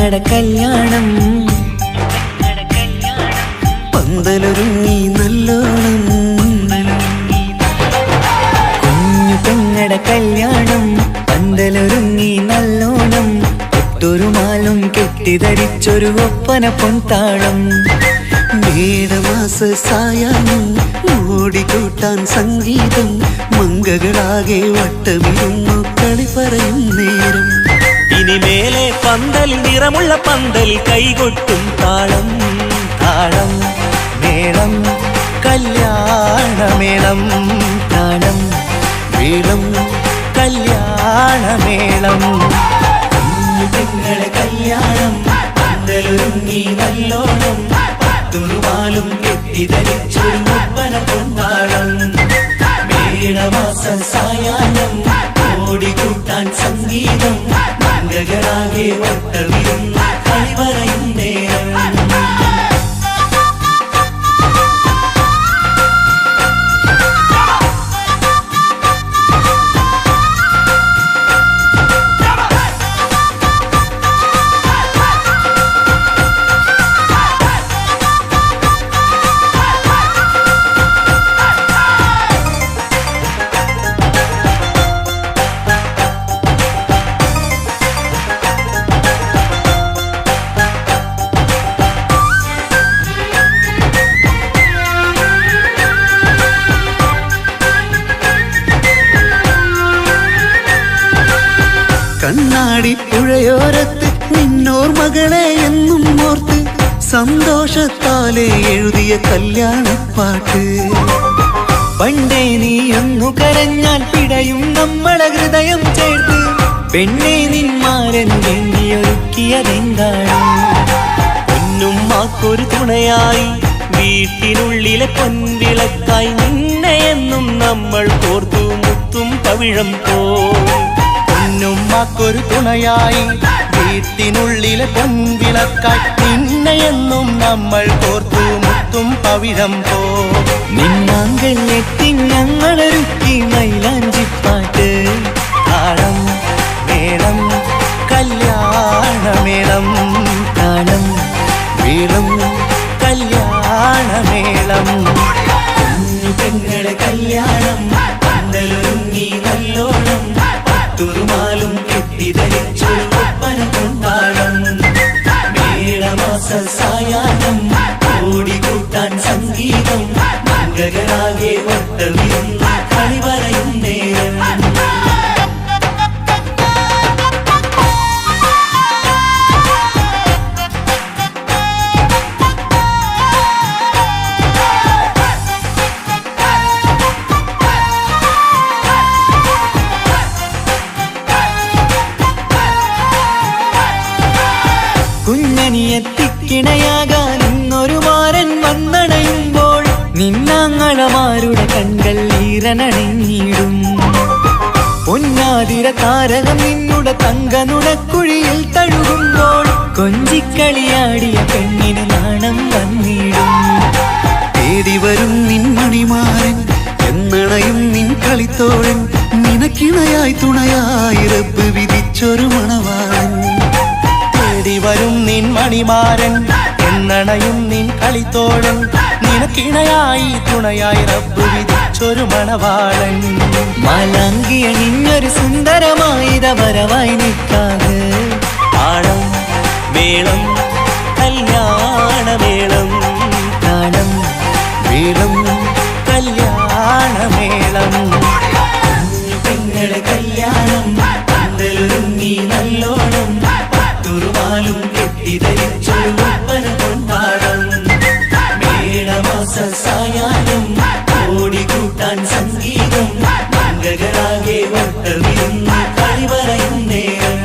പെങ്ങടെ കല്യാണം പന്തലൊരുങ്ങി നല്ലോണം കുഞ്ഞു പെങ്ങടെ കല്യാണം പന്തലൊരുങ്ങി നല്ലോണം ഒട്ടൊരു മാലും കെട്ടിധരിച്ചൊരു ഒപ്പന പൊൻതാളം മേടമാസ സായാഹ്നം ഓടിക്കൂട്ടാൻ സംഗീതം മംഗകളാകെ വട്ടമിരുന്നു കളി പറയും നേരം ഇനിമേലെ പന്തൽ നിറമുള്ള പന്തൽ കൈകൊട്ടും താളം താളം മേളം കല്യാണമേളം താളം മേളം കല്യാണമേളം കുഞ്ഞു പെങ്ങളെ കല്യാണം പന്തലൊരുങ്ങി നല്ലോണം തുറുമാലും കെട്ടിധരിച്ചൊരു ഒപ്പന പൊൻതാളം മേടമാസ സായാഹ്നം ഓടിക്കൂട്ടാൻ സംഗീതം മംഗകളാകെ വട്ടമിരുന്ന് കളി പറയും നേരം കണ്ണാടി പുഴയോരത്ത് നിന്നോർമകളെ എന്നും ഓർത്ത് സന്തോഷത്താലെ എഴുതിയ കല്യാണപ്പാട്ട് പണ്ടേ നീ ഒന്നു കരഞ്ഞാൽ പിടയും നമ്മളെ ഹൃദയം ചേർത്ത് പെണ്ണെ നിന്മാരൻ എണ്ണിയൊരുക്കിയതെന്താണ് പൊന്നുമ്മാക്കൊരു തുണയായി വീട്ടിനുള്ളിലെ പൊൻവിളക്കായി നിന്നെ എന്നും നമ്മൾ കോർത്തു മുത്തും പവിഴം പൊന്നുമ്മാക്കൊരു തുണയായി വീട്ടിനുള്ളിലെ പൊൻവിളക്കായി നിന്നെയെന്നും നമ്മൾ കോർത്തു മുത്തും പവിഴം നിന്നാങ്കൾ എത്തി ഞങ്ങളൊരുക്കി മൈലാഞ്ചിപ്പാട്ട് താളം മേളം കല്യാണമേളം താളം മേളം കല്യാണമേളം കുഞ്ഞു പെങ്ങളെ കല്യാണം പന്തലൊരുങ്ങി നല്ലോണം തുറുമാലും കെട്ടിധരിച്ചൊരു ഒപ്പന പൊൻതാളം മേടമാസ സായാഹ്നം ഓടിക്കൂട്ടാൻ സംഗീതം മംഗകളാകെ വട്ടമിരുന്ന് കളി പറയും നേരം കുഞ്ഞനിയെത്തിക്കിണയാകാൻ ഇന്നൊരു മാരൻ വന്നണയുമ്പോൾ നിന്നാങ്ങളമാരുടെ കൺകൾ ഈറനണിഞ്ഞിടും പൊന്നാതിര താരകം നിന്നുടെ തങ്കനുടക്കുഴിയിൽ തഴുകുമ്പോൾ കൊഞ്ചിക്കളിയാടിയ പെണ്ണിന് നാണം വന്നിടും തേടി വരും നിൻ മണിമാരൻ എന്നണയും നിൻ കളിത്തോഴൻ നിനക്കിണയായി തുണയായി റബ്ബ് വിധിച്ചൊരു മണവാളൻ വരും നിൻ മണിമാരൻ എന്നണയും നിൻ കളിത്തോഴൻ നിനക്കിണയായി തുണയായി റബ്ബ് വിധിച്ചൊരു മണവാളൻ മാലാങ്കിയണിഞ്ഞൊരു സുന്ദരമായിത വരവായി നിൽക്കാതെ താളം മേളം കല്യാണമേളം താളം മേളം കല്യാണമേളം കുഞ്ഞു പെങ്ങളെ കല്യാണം പന്തലൊരുങ്ങി നല്ലോണം തുറുമാലും കെട്ടിധരിച്ചൊരു ഒപ്പന പൊൻതാളം മേടമാസ സായാഹ്നം ഓടിക്കൂട്ടാൻ സംഗീതം മംഗകളാകെ വട്ടമിരുന്ന് കളി പറയും നേരം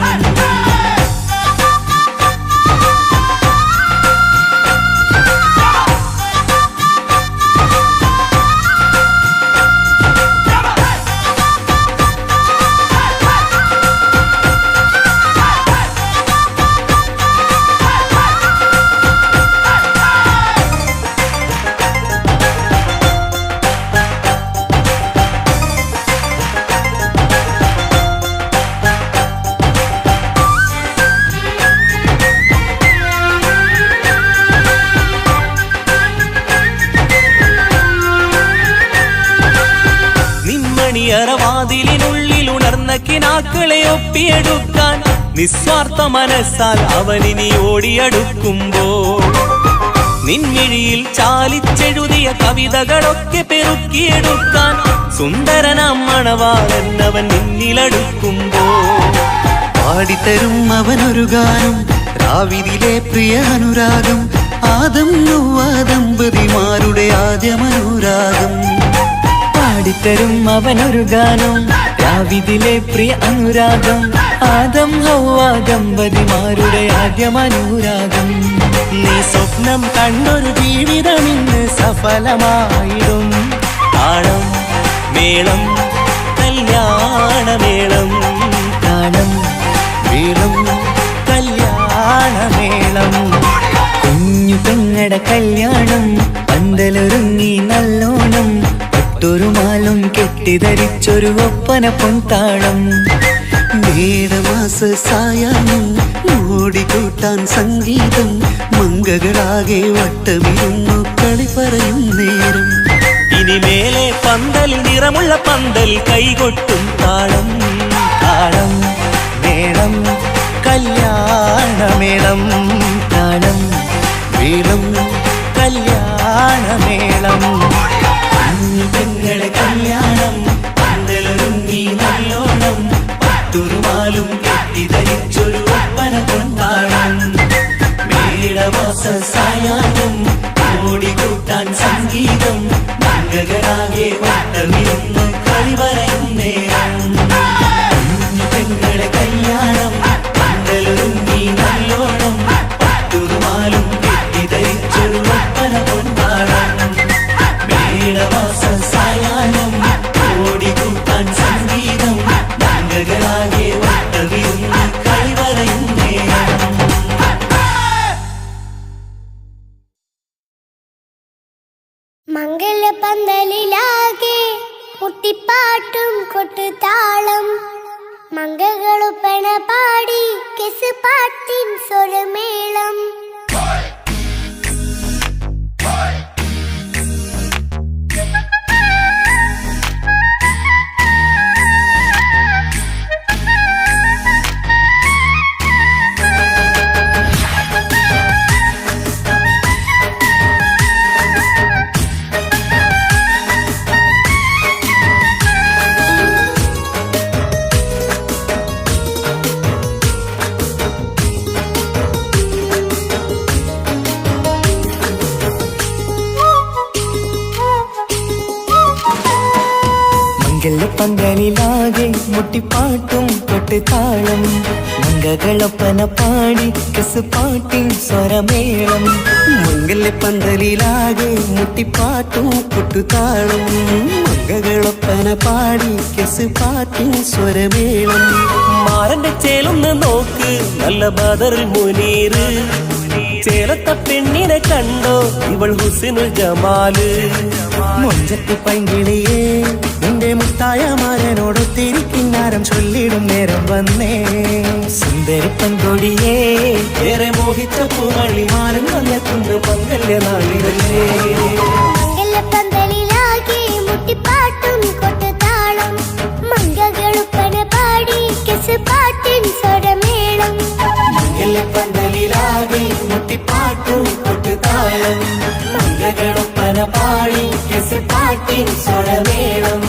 വാതിലിനുള്ളിൽ ഉണർന്ന കിനാക്കളെ ഒപ്പിയെടുക്കാൻ നിസ്വാർത്ഥ മനസ്സാൽ അവനിനി ഓടിയടുക്കുമ്പോൾ നിൻമിഴിയിൽ ചാലിച്ചെഴുതിയ കവിതകളൊക്കെ പെറുക്കിയെടുക്കാൻ സുന്ദരനാം മണവാളൻ അവൻ നിന്നിലടുക്കുമ്പോൾ പാടിത്തരും അവനൊരു ഗാനം രാവിലെ പ്രിയ അനുരാഗം ആദം ഹവ്വ ദമ്പതിമാരുടെ ആദ്യമനുരാഗം പാടിത്തരും അവനൊരു ഗാനം രാവിലെ പ്രിയ അനുരാഗം ആദം ഹവ്വ ദമ്പതിമാരുടെ ആദ്യമനുരാഗം നീ സ്വപ്നം കണ്ടൊരു ജീവിതം ഇന്ന് സഫലമായിടും താളം മേളം കല്യാണമേളം താളം മേളം കല്യാണമേളം കുഞ്ഞു പെങ്ങടെ കല്യാണം പന്തലൊരുങ്ങി നല്ലോണം പട്ടൊരു മാലും കെട്ടിധരിച്ചൊരു ഒപ്പന പൊൻതാളം മേടമാസ സായാഹ്നം ഓടിക്കൂട്ടാൻ സംഗീതം മംഗകളാകെ വട്ടമിരുന്നു കളി പറയും നേരം ഇനി മേലെ പന്തൽ നിറമുള്ള പന്തൽ കൈകൊട്ടും താളം താളം മേളം കല്യാണമേളം താളം മേളം കല്യാണമേളം പെങ്ങളെ കല്യാണം പന്തലൊരുങ്ങി നല്ലോണം പട്ടുരുമാലും കെട്ടിധരിച്ചൊരു ഒപ്പന കൊണ്ടാടം മേടമാസ സായാഹ്നം ഓടിക്കൂട്ടാൻ സംഗീതം മംഗകളാകെ വട്ടമിരുന്ന് കളി പറയും നേരം പെങ്ങളെ കല്യാണം പന്തലൊരുങ്ങി നല്ലോണം പട്ടുരുമാലും കെട്ടിധരിച്ചൊരു ഒപ്പന കൊണ്ടാടം മേടമാസ സായാഹ്നം ഓടിക്കൂട്ടാൻ സംഗീതം മംഗകളാകെ വട്ടമിരുന്ന് കളി പറയും നേരം മംഗലപന്തലിലാകെ മുട്ടിപ്പാട്ടും കൊട്ടുതാളം മംഗകളുപ്പണ പാടി കെസ് പാട്ടിൻ സ്വരമേളം പന്തലിലാകെ മുട്ടിപ്പാട്ടും കൊട്ടുതാളം മംഗകളൊപ്പന പാടി കെസ് പാട്ടിൻ സ്വരമേളം മംഗലപന്തലിലാകെ മുട്ടിപ്പാട്ടും കൊട്ടുതാളം മംഗകളൊപ്പന പാടി കെസ് പാട്ടിൻ സ്വരമേളം മാരന്റെ ചേലൊന്ന് നോക്ക് നല്ല ബദറുൽ മുനീറ് ചേലത്ത പെണ്ണിനെ കണ്ടോ ഇവൾ ഹുസ്നുൽ ജമാല് മുഞ്ചത്തി പൈങ്കിളിയേ നിന്റെ മുത്തായ മാരനോടൊത്തിരിക്കിന്നാരം ചൊല്ലിടും നേരം വന്നേ സുന്ദരി പൻകൊടിയേ ഏറെ മോഹിച്ച പൂമണിമാരൻ വന്നെത്തുന്ന മംഗല്യ നാളിലല്ലേ മംഗലപന്തലിലാകെ മുട്ടിപ്പാട്ടും കൊട്ടുതാളം മംഗകളുപ്പന പാടി കെസ് പാട്ടിൻ സ്വരമേളം പന്തലിലാകെ മുട്ടിപ്പാട്ടും കൊട്ടുതാളം മംഗകളൊപ്പന പാടി കെസ് പാട്ടിൻ സ്വരമേളം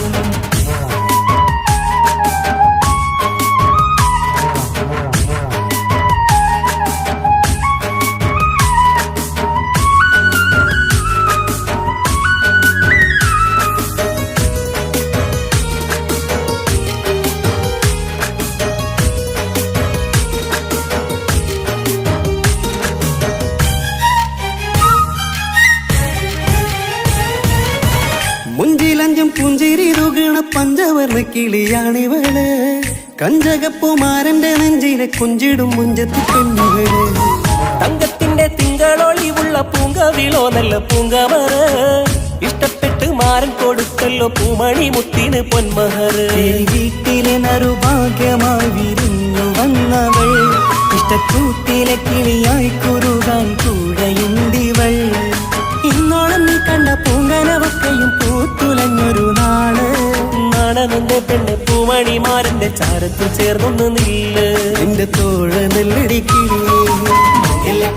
മുഞ്ചിലഞ്ചും പുഞ്ചിരി തുകണ പഞ്ചവർണ്ണ കിളിയാണിവള് കഞ്ചകപ്പുമാരന്റെ നെഞ്ചിനെ കുഞ്ചിടും മുഞ്ചത്തി പെണ്ണുകള് തങ്കത്തിന്റെ തിങ്കളൊളിവുള്ള പൂങ്കവിളോ നല്ല പൂങ്കവറ് ഇഷ്ടപ്പെട്ട് മാരൻ കൊടുത്തല്ലോ പൂമണി മുത്തിന് പൊന്മഹറ് വീട്ടിലെ നറുഭാഗ്യമായി വിരിഞ്ഞു വന്നവൾ ഇഷ്ടക്കൂട്ടിലെ കിളിയായി കുറുകാൻ കൂടെയുണ്ടിവൾ ഇന്നോളം നീ കണ്ട പൂങ്കനവൊക്കെയും പൂത്തുലഞ്ഞൊരു നാള്. നാണനെന്റെ പെണ്ണ് പൂമണിമാരന്റെ ചാരത്തു ചേർന്നൊന്ന് നില്ല്. നിന്റെ തോഴ നെല്ലടിക്കില്ലേ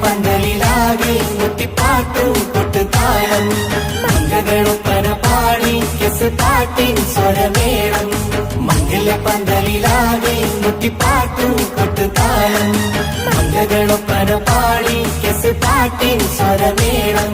പന്തലിലാകെ മുട്ടിപ്പാട്ടും കൊട്ടുതാളം മംഗളൊപ്പന പാടി കെസ് പാട്ടിൻ സ്വരമേളം. മംഗല പന്തലിലാകെ മുട്ടിപ്പാട്ടും കൊട്ടുതാളം മംഗളൊപ്പന പാടി കെസ് പാട്ടിൻ സ്വരമേളം.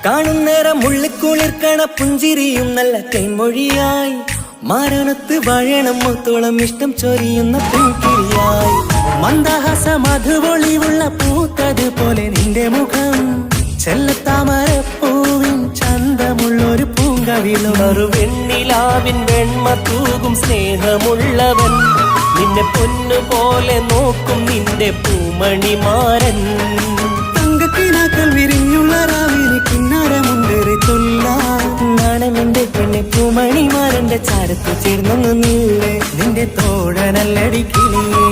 കാണുന്നേരം ഉള്ളിക്കുളിർക്കണ പുഞ്ചിരിയും നല്ല കൈമൊഴിയായി മാരണത്ത് വഴണം മുത്തോളം ഇഷ്ടം ചൊരിയുന്ന പൂക്കിരിയായി. മന്ദഹാസ മധുപൊളിവുള്ള പൂത്തതുപോലെ നിന്റെ മുഖം ചെല്ലത്താമരപ്പൂവിൻ ചന്തമുള്ളൊരു പൂങ്കവിളും. ഒരു വെണ്ണിലാവിൻ വെണ്മ തൂകും സ്നേഹമുള്ളവൻ നിന്നെ പൊന്നുപോലെ നോക്കും നിന്റെ പൂമണിമാരൻ. തങ്കക്കിനാക്കൾ വിരിഞ്ഞുള്ള രാവിലെ കിന്നാരമുണ്ടേറെ ചൊല്ലാം. നാണമെന്റെ പെണ്ണെ പൂമണിമാരന്റെ ചാരത്ത് ചേർന്നൊന്ന് നില്ല്. നിന്റെ തോഴനല്ലടിക്കിളിയേ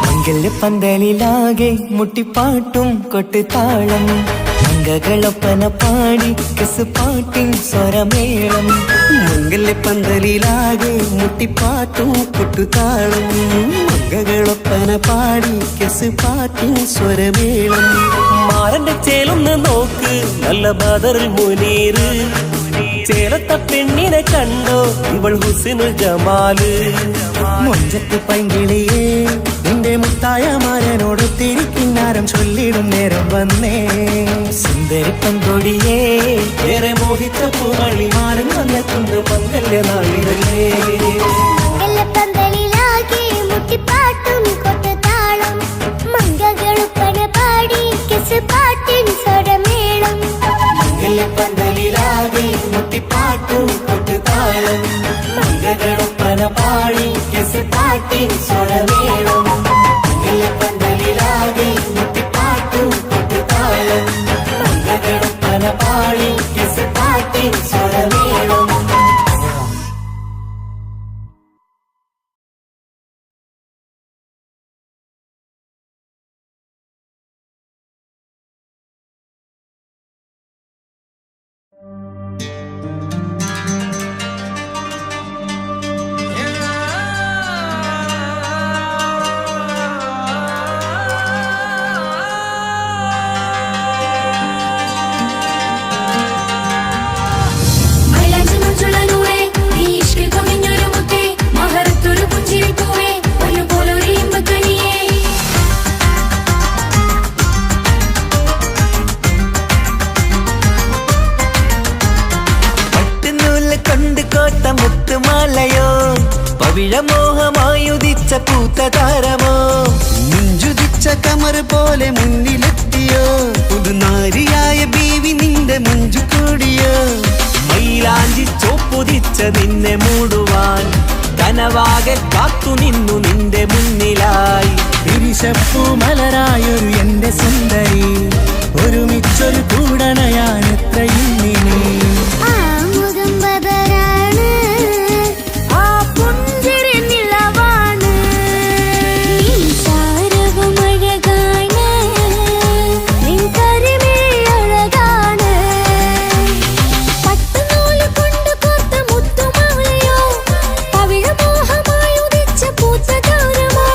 മംഗല്യ പന്തലിലാകെ മുട്ടിപ്പാട്ടും കൊട്ടുതാളം മംഗളൊപ്പന പാടി കെസ് പാട്ടിൻ സ്വരമേളം. മംഗല്യ പന്തലിലാകെ മുട്ടിപ്പാട്ടും കൊട്ടുതാളം മംഗളൊപ്പന പാടി കെസ് പാട്ടിൻ സ്വരമേളം. മാരന്റെ ചേലൊന്ന് നോക്ക് നല്ല ബദറിൽ മുനീറ്. ചേലത്ത പെണ്ണിനെ കണ്ടോ ഇവൾ ഹുസ്നുൽ ജമാല്. മുഞ്ചത്ത് പൈങ്കിളിയേ നിന്റെ മുത്തായ മാരനോട് തിരിക്കിന്നാരം ചൊല്ലിടും നേരം വന്നേ. സുന്ദരി പങ്കൊടിയേ ഏറെ മോഹിച്ച പൂമണിമാരൻ വന്നെത്തുണ്ട് മംഗല്യ നാളിതല്ലേ. മംഗലപ്പന്തലിലാകെ മുട്ടിപ്പാട്ടും കൊട്ടുതാളം മംഗളൊപ്പന പാടി കെസ് പാട്ടിൻ സ്വരമേളം. പന്തലിലാകെ മുട്ടിപ്പാട്ടും കൊട്ടുതാളം മംഗളൊപ്പന പാടി കെസ് പാട്ടിൻ സ്വരമേളം. പന്തലിലാകെ മുട്ടിപ്പാട്ടും കൊട്ടുതാളം മംഗളൊപ്പന പാടി കെസ് പാട്ടിൻ സ്വരമേളം. പവിഴമോഹമായുദിച്ച പൂത്ത താരമോ മുഞ്ചുദിച്ച കമർ പോലെ മുന്നിലെത്തിയോ പുതുനാരിയായ ബീവി നിന്റെ മുഞ്ചു കൂടിയോ. മൈലാഞ്ചി ചോപ്പുതിച്ച നിന്നെ മൂടുവാൻ കനവാകെ കാത്തു നിന്നു നിന്റെ മുന്നിലായി. തിരിശപ്പൂ മലരായൊരു എന്റെ സുന്ദരി ഒരുമിച്ചൊരു കൂടണയാൻ എത്രയും നീ. ആ മുഖം ബദറാണ് ആ പുഞ്ചിരി നിലവാണ് നിൻ സാരവും അഴകാണ് നിൻ കരിമിഴി അഴകാണ്. പട്ടുനൂല് കൊണ്ട് കോർത്ത മുത്തുമാലയോ പവിഴമോഹമായി ഉദിച്ച പൂത്ത ഗൗരമോ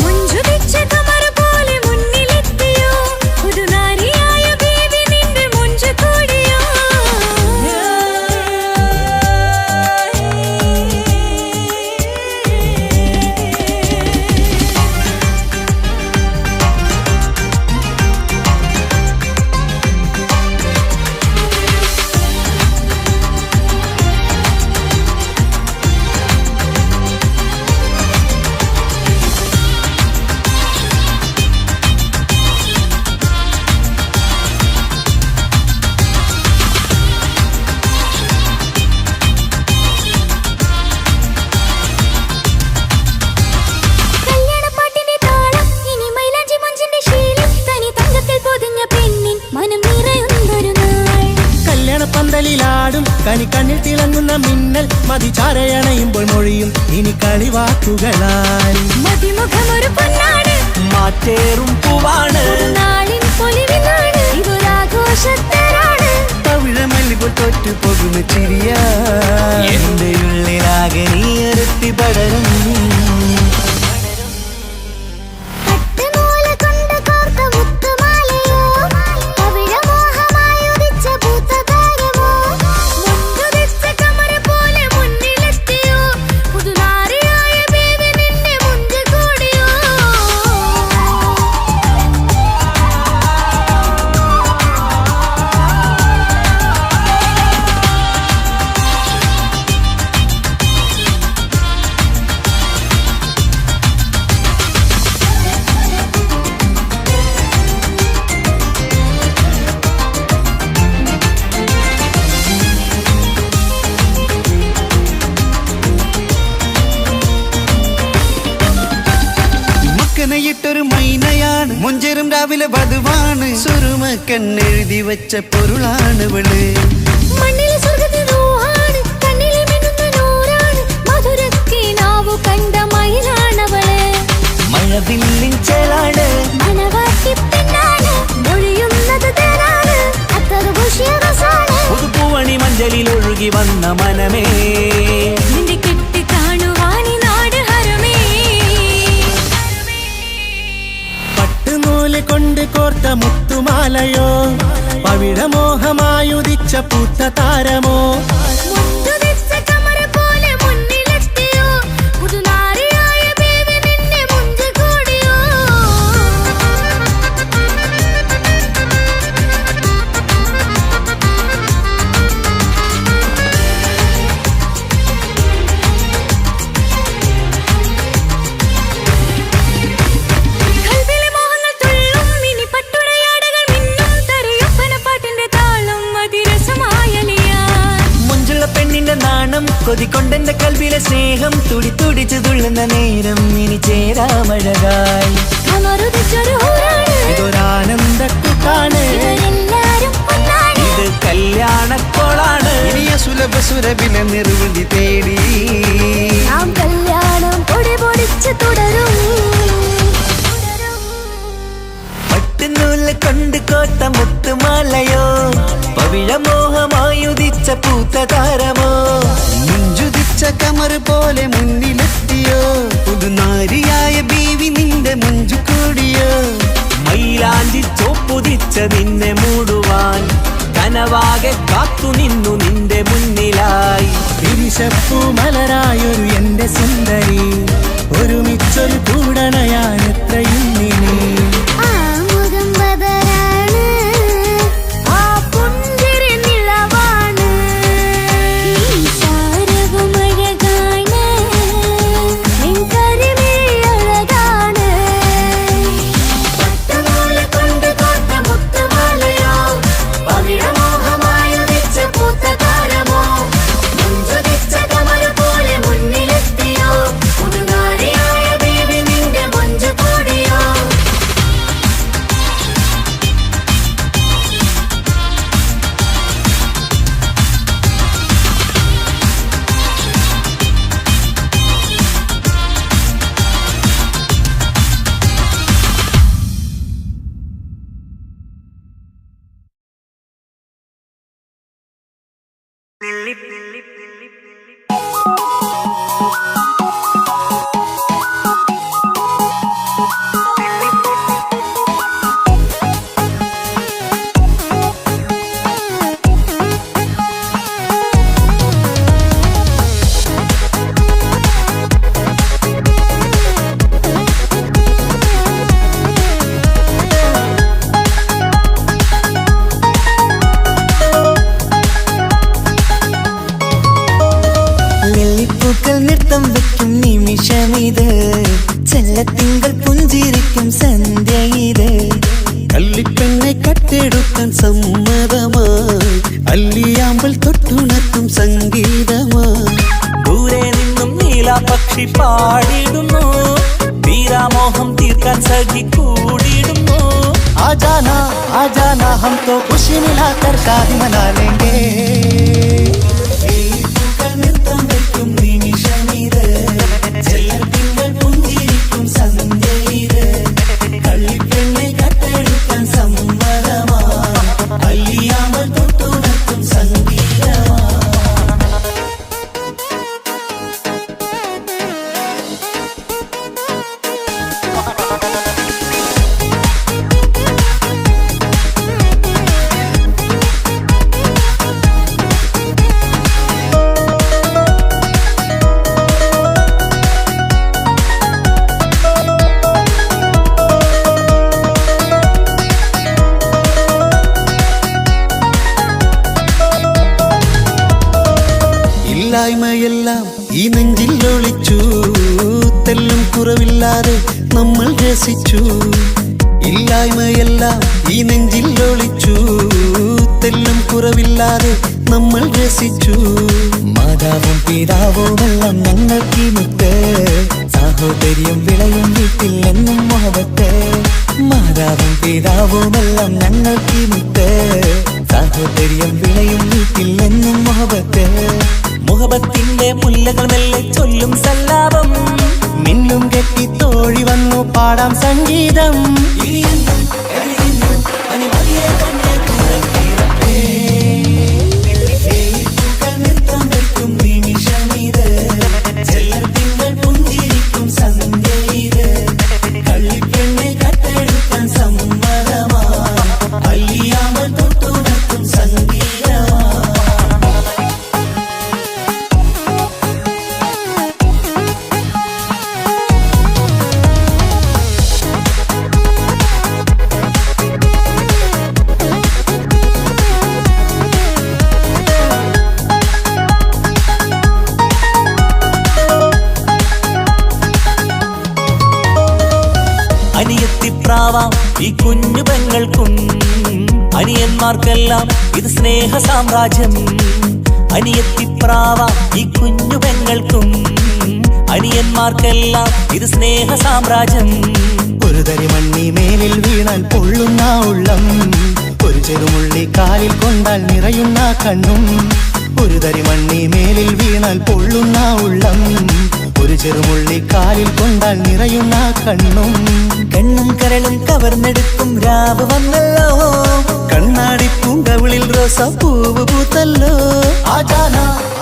മുഞ്ചുദിച്ച കമർ പോലെ മുന്നിലെത്തിയോ കനി കണ്ണിൽ തിളങ്ങുന്ന മിന്നൽ മതിചാരയണയുമ്പോൾ മൊഴിയും ഇനി കളിവാക്കുകളാൽ മതിമുഖമൊരു പൊന്നാണ് മാറ്റേറും പൂവാണ് നാളിൻ പൊലിവിനാണ് ഇതൊരാഘോഷത്തരാണ് പവിഴമല്ലിപ്പോൾ തോറ്റു പോകുന്ന ചിരിയാ എന്റെ ഉള്ളിലാകെ നീ അരുത്തി പടരും പട്ടുനൂല് കൊണ്ട് കോർത്ത മുത്തുമാലയോ പവിഴമോഹമായി ഉദിച്ച പൂത്തതാരമോ മുണ്ടുദിച്ച കമറ് പോലെ മുന്നിലെത്തിയോ പുതുനാരിയായ ബേബി നിന്റെ മുഞ്ച് കൂടിയോ മക്കനയിട്ടൊരു മൈനയാണ് മുഞ്ചേറും രാവിലെ വധുവാണ് സുറുമ കണ്ണെഴുതി വെച്ച പൊരുളാണിവള് മണ്ണിലെ സ്വർഗ്ഗത്തിൽ റൂഹാണ് കണ്ണിലെ മിന്നുന്ന നൂറാണ് മധുരക്കിനാവു കണ്ട മയിലാണവള് മഴവില്ലിൻ ചേലാണ് മണവാട്ടി പെണ്ണാണ് മൊഴിയുന്നത് തേനാണ് അത്തറ് ഭൂഷിയ റസാണ് പുതുപ്പൂവണി മഞ്ചലിൽ ഒഴുകി വന്ന മനമേ നിന്റെ കെട്ടി കാണുവാനി നാട് ഹരമേ പട്ടുനൂല് കൊണ്ട് കോർത്ത മുത്തുമാലയോ പവിഴമോഹമായുദിച്ച പൂത്ത താരമോ മുണ്ടുദിച്ച കമറ് പോലെ മുന്നിലെത്തിയോ പുതുനാരിയായ ബേബി നിന്റെ മുഞ്ച് കൂടിയോ കൽവിലെ മോഹങ്ങൾ തുള്ളും ഇനി പട്ടുടയാടകൾ മിന്നും തരയൊപ്പനപ്പാട്ടിന്റെ താളം അതിരസമായലിയാൻ മുഞ്ചുള്ള പെണ്ണിന്റെ നാണം കൊതിക്കൊണ്ടെന്റെ കൽവിലെ സ്നേഹം തുടി തുടിച്ചു തുള്ളുന്ന നേരം ഇനി ചേരാമഴകായി കമറുദിച്ചൊരു ഹൂറാണ് ഇതൊരാനന്ദക്കുട്ടാണ് ഇവരെല്ലാരും ഒന്നാണ് ഇത് കല്യാണക്കോളാണ് ഇനിയ സുലഭ സുരഭില നിർവൃതി തേടി നാം കല്യാണം പൊടി പൊടിച്ച് തുടരും പട്ടുനൂല് കൊണ്ട് കോത്ത മുത്തുമാലയോ പവിഴമോഹമായുദിച്ച പൂത്ത താരമോ മുഞ്ചുദിച്ച കമറ് പോലെ മുന്നിലെത്തിയോ പുതുനാരിയായ ബീവി നിന്റെ മുഞ്ചു കൂടിയോ മൈലാഞ്ചി ചോപ്പുദിച്ച നിന്നെ മൂടുവാൻ കനവാകെ കാത്തു നിന്നു നിന്റെ മുന്നിലായി തിരിശപ്പൂ മലരായൊരു എന്റെ സുന്ദരി ഒരുമിച്ചൊരു കൂടണയാൻ എത്രയും ഇനി ആ മുഖം ബദരാണ് ആ പുഞ്ചിരി നിലവാണ് ഈ സാരവും അഴകാണ് നിൻ കരിമിഴി അഴകാണ് പട്ടുനൂല് കൊണ്ട് കോർത്ത മുത്തുമാലയോ പവിഴമോഹമായുദിച്ച പൂത്ത താരമോ മുഞ്ചുദിച്ച കമറ് പോലെ മുന്നിലെത്തിയോ പുതുനാരിയായ ബേബി നിന്റെ മുഞ്ച് കൂടിയോ നെല്ലിപ്പൂക്കൾ നൃത്തം വെക്കും നിമിഷമിത് ചെല്ലത്തിങ്കൾ പുഞ്ചിരിക്കും സന്ധ്യ ഇത് കള്ളിപ്പെണ്ണെ കട്ടെടുക്കാൻ സമ്മതമായി അല്ലിയാമ്പൽ തൊട്ടുണർത്തും സംഗീതമായി ദൂരെ നിന്നും നീലാപക്ഷി പാടിടുന്നു വീരാമോഹം തീർക്കാൻ സഖി കൂടിടുന്നു आजाना आजाना हम तो खुशी मिलाकर शादी मना लेंगे നമ്മൾ രസിച്ചു. ഇല്ലായ്മയെല്ലാം ഈ നെഞ്ചിൽ ഒളിച്ചു. തെല്ലും കുറവില്ലാതെ നമ്മൾ രസിച്ചു. മാതാവും പിതാവുമെല്ലാം ഞങ്ങൾക്ക് മുത്ത്, സാഹോദര്യം വിളയും വീട്ടിൽ എന്നും മുഹബത്ത്. മാതാവും പിതാവുമെല്ലാം ഞങ്ങൾക്ക് മുത്ത്, സാഹോദര്യം വിളയും വീട്ടിൽ എന്നും മുഹബത്ത്. മുഹബത്തിന്റെ മുല്ലകൾ മെല്ലെ ചൊല്ലും സല്ലാപം, മിന്നും കെട്ടി തോഴി വന്നു പാടാം സംഗീതം. അനിയത്തിപ്രാവാം ഈ കുഞ്ഞു പെങ്ങൾക്കും, അനിയന്മാർക്കെല്ലാം ഇത് സ്നേഹ സാമ്രാജ്യം. അനിയത്തിപ്രാവാം ഈ കുഞ്ഞു പെങ്ങൾക്കും, അനിയന്മാർക്കെല്ലാം ഇത് സ്നേഹ സാമ്രാജ്യം. ഒരു തരി മണ്ണി മേലിൽ വീണാൽ പൊള്ളുന്ന ഉള്ളം, ഒരു ചെറുമുള്ളി കാലിൽ കൊണ്ടാൽ നിറയുന്ന കണ്ണും. ഒരു തരി മണ്ണി മേലിൽ വീണാൽ പൊള്ളുന്ന ഉള്ളം, ഒരു ചെറുമുള്ളി കാലിൽ കൊണ്ടാൽ നിറയുന്ന കണ്ണും. കണ്ണും കരളും കവർന്നെടുക്കും രാവ് വന്നല്ലോ, കണ്ണാടി പൂങ്കവിളിൽ റോസാ പൂവ് പൂത്തല്ലോ. ആജാന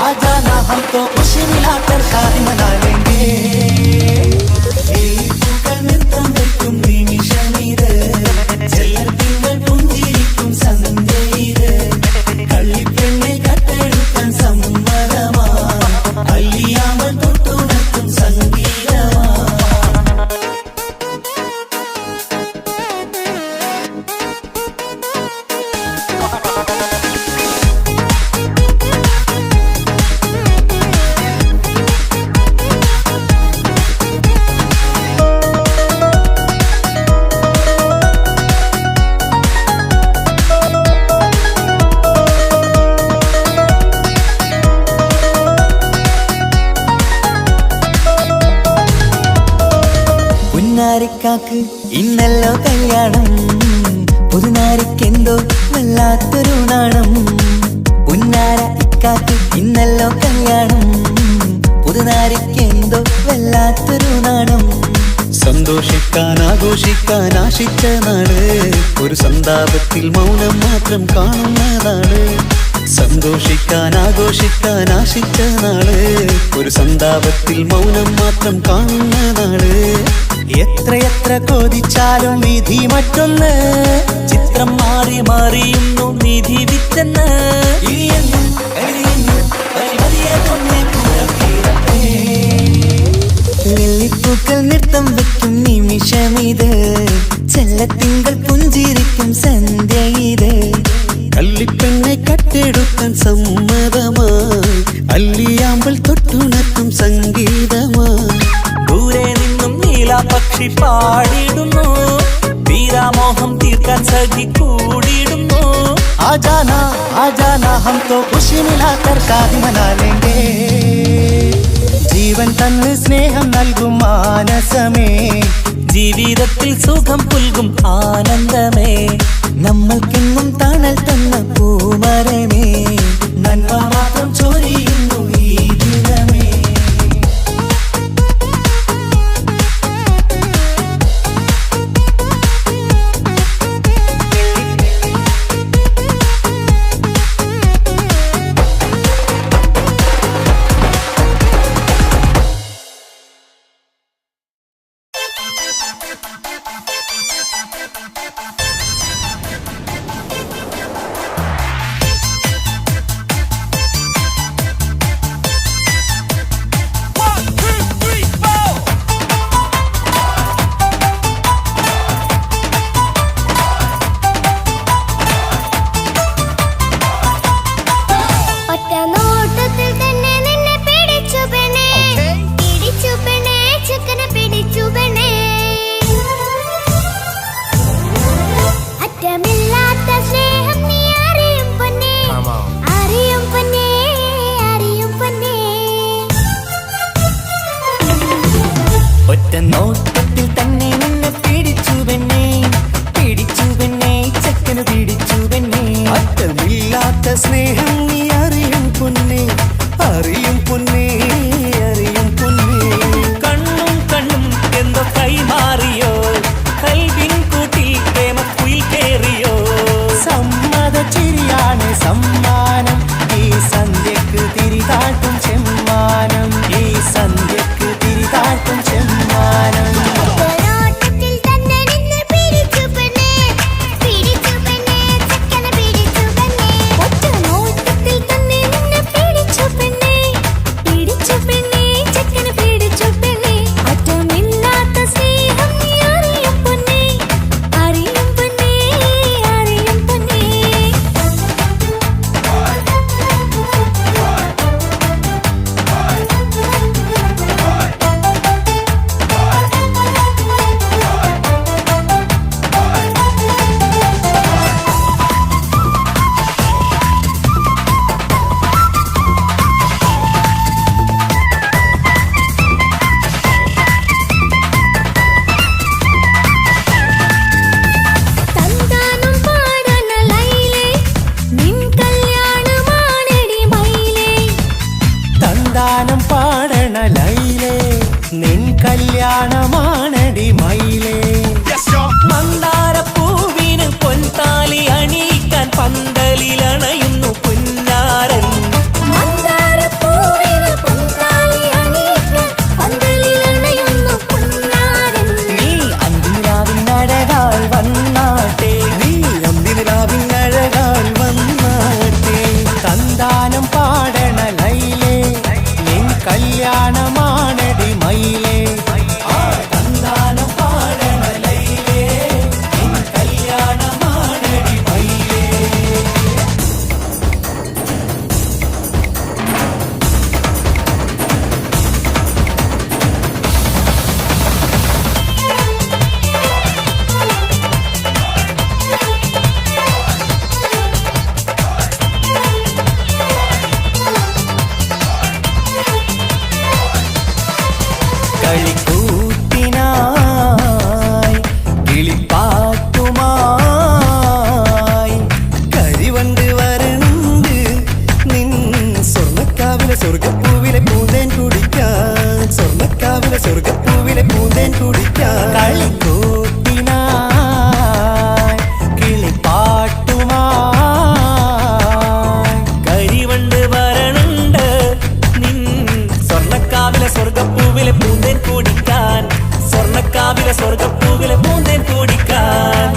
ആജാന ഹം തോ ഖുശി മിലാകർ ഷാദി മനാ ലേംഗേ. നൃത്തം വെക്കും നിമിഷമിത്, ചെല്ലത്തിങ്കൾ പുഞ്ചിരിക്കും സന്ധ്യയിത്. കള്ളിപ്പെണ്ണെ കട്ടെടുക്കാൻ സമ്മതമാ, അല്ലിയാമൽ തൊട്ടുണർത്തും സംഗീതമാ. പുന്നാരിക്കാക്ക് ഇന്നല്ലോ കല്യാണം, പുതുനാരിക്കെന്തോ വല്ലാത്തൊരു നാണം. പുന്നാര ഇക്കാക്ക് ഇന്നല്ലോ കല്യാണം, പുതുനാരിക്കെന്തോ വല്ലാത്തൊരു നാണം. സന്തോഷിക്കാൻ ആഘോഷിക്കാൻ ആശിച്ച നാട്, ഒരു സന്താപത്തിൽ മൗനം മാത്രം കാണുന്ന നാട്. സന്തോഷിക്കാൻ ആഘോഷിക്കാൻ ആശിച്ച നാട്, ഒരു സന്താപത്തിൽ മൗനം മാത്രം കാണുന്ന നാട്. എത്രയെത്ര കൊതിച്ചാലും വിധി മറ്റൊന്ന്, ചിത്രം മാറി മാറിയുന്നു നിധി വിറ്റെന്ന്. ലില്ലിപ്പൂക്കൾ നൃത്തം വെക്കും നിമിഷമിത്, ചെല്ലത്തിങ്കൾ പുഞ്ചിരിക്കും സന്ധ്യ ഇത്. കള്ളിപ്പെണ്ണെ കട്ടെടുക്കാൻ സമ്മതമായി, അല്ലിയാമ്പൽ തൊട്ടുണർത്തും സംഗീതമായി. ദൂരെ നിന്നും നീലാപക്ഷി പാടിയിടുന്നു, തീരാമോഹം തീർക്കാൻ സഖി കൂടിയിടുന്നു. ആജാന ആജാന ഹം തോ ഖുശി മിലാകർ ഷാദി മനാ ലേംഗേ. ജീവൻ തന്ന് സ്നേഹം നൽകും മാനസമേ, ജീവിതത്തിൽ സുഖം പുൽകും ആനന്ദമേ. നമ്മൾക്കെന്നും തണൽ തന്ന പൂമരമേ, നന്മ മാത്രം ചൊരിയുന്നു ഈ ദിനമേ. പൂവിലെ പൂന്തേൻ കുടിക്കാൻ.